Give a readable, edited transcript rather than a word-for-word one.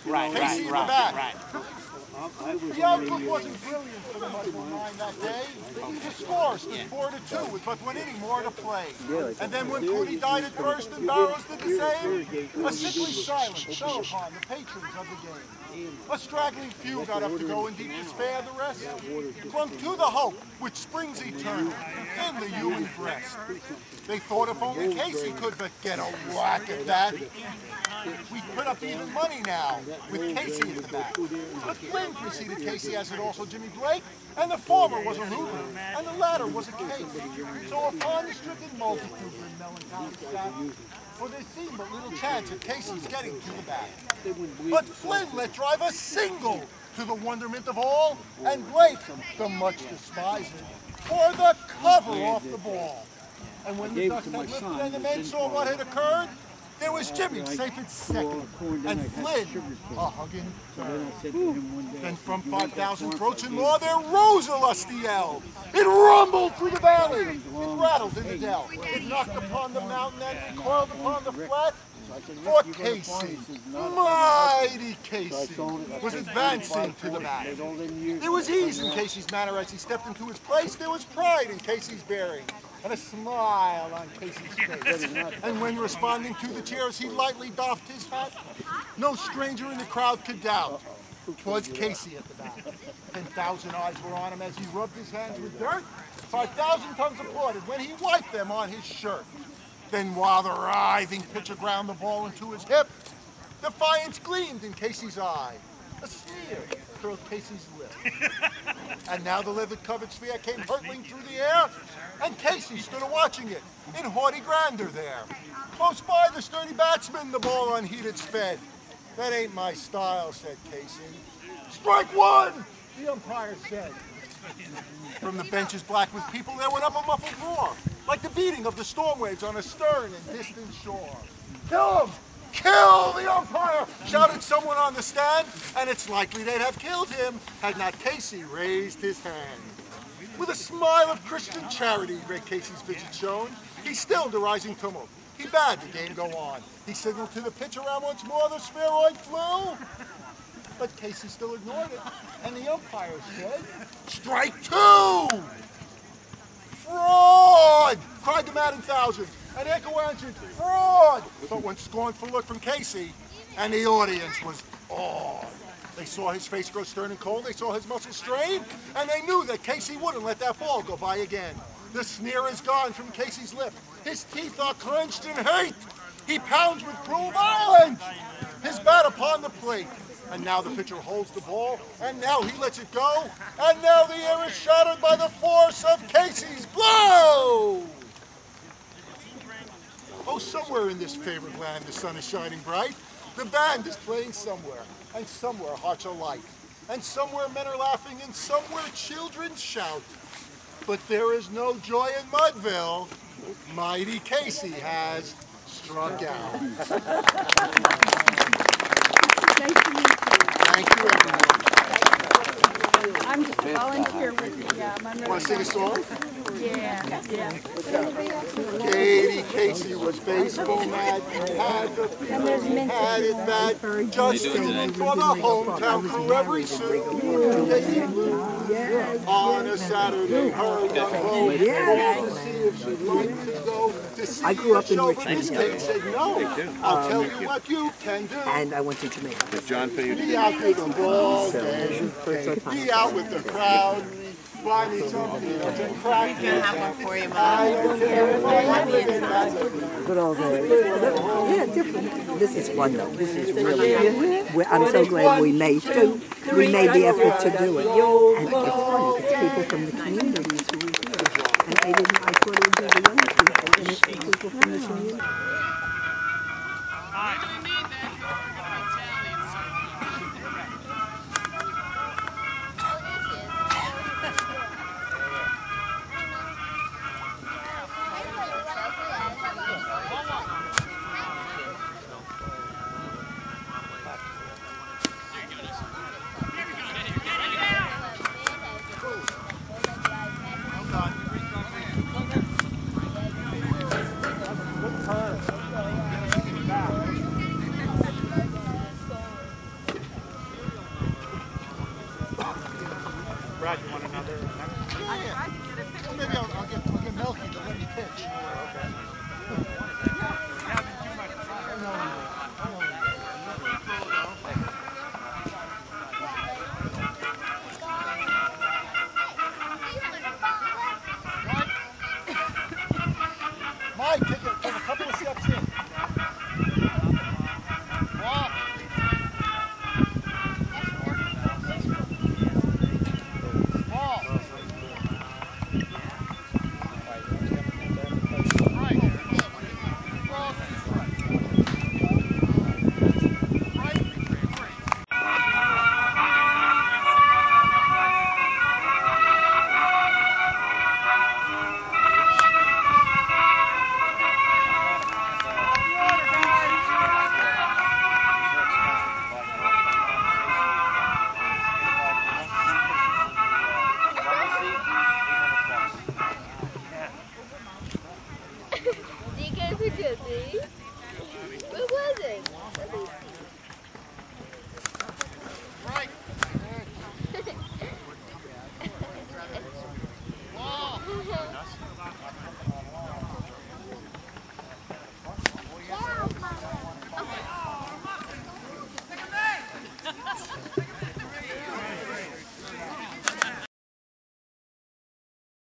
Casey in the back. The output wasn't brilliant for the Mudville 9 that day. The score stood 4-2 with but 1 inning more to play. And then when Cooney died at first and Barrows did the same, a sickly silence fell upon the patrons of the game. A straggling few got up to go and deep despair. The rest clung to the hope which springs eternal in the human breast. They thought if only Casey could but get a whack at that. We put up even money now with Casey at the back. But Flynn preceded Casey, as did also Jimmy Blake, and the former was a Hoover, and the latter was a Case. So upon the stricken multitude in melancholy sat, for there seemed but little chance of Casey's getting to the bat. But Flynn let drive a single to the wonderment of all, and Blake, the much despised, tore the cover off the ball. And when the dust had lifted and the men saw what had occurred, there was Jimmy safe at second, and Flynn a hugging third. Then from 5,000 throats and more there rose a lusty yell. It rumbled through the valley, it rattled in the dell, it knocked upon the mountain and recoiled upon the flat. For Casey, mighty Casey, was advancing to the bat. There was ease in Casey's manner as he stepped into his place. There was pride in Casey's bearing, and a smile on Casey's face. And when responding to the cheers, he lightly doffed his hat. No stranger in the crowd could doubt 'twas Casey at the bat. 10,000 eyes were on him as he rubbed his hands with dirt. 5,000 tongues applauded when he wiped them on his shirt. Then while the writhing pitcher ground the ball into his hip, defiance gleamed in Casey's eye. A sneer curled Casey's lip. And now the leather-covered sphere came hurtling through the air, and Casey stood a-watching it in haughty grandeur there. Close by the sturdy batsman the ball unheeded sped. That ain't my style, said Casey. Strike one, the umpire said. From the benches black with people there went up a muffled roar, like the beating of the storm waves on a stern and distant shore. Kill him! Kill the umpire! Shouted someone on the stand, and it's likely they'd have killed him had not Casey raised his hand. With a smile of Christian charity, Ray Casey's visage shone, he stilled the rising tumult. He bade the game go on. He signaled to the pitch around once more, the spheroid flew. But Casey still ignored it, and the umpire said, strike two! Fraud! Cried the maddened thousands, and echo answered, fraud! But one scornful look from Casey, and the audience was awed. They saw his face grow stern and cold, they saw his muscles strain, and they knew that Casey wouldn't let that ball go by again. The sneer is gone from Casey's lip. His teeth are clenched in hate. He pounds with cruel violence, his bat upon the plate. And now the pitcher holds the ball, and now he lets it go, and now the air is shattered by the force of Casey's blow! Oh, somewhere in this favored land the sun is shining bright. The band is playing somewhere, and somewhere hearts are light. And somewhere men are laughing, and somewhere children shout. But there is no joy in Mudville. Mighty Casey has struck out. Thank you, everyone. I'm just a volunteer with the Monroe. Want to sing a song? Yeah. Katie Casey was baseball mad. Had the feeling, had it bad. Just thinking for the hometown crew every soon. Katie Blue on a Saturday, her young beau to see if she'd like to go to see I grew up in show, Richmond. Miss Kate said no. I'll tell you what you can do. And I went to Jamaica. Did John pay you? Be out with the ball game. Be out with the crowd. Buy me some peanuts and crackers. I don't care if I live in that. Good old days. Yeah, different. This is fun though. This is really. I'm so glad we made the effort to do it. And it's funny. It's people from the communities who were here, and I thought it would be the young people, and it's people from the community. Time. picture, see? What was it? Let me see.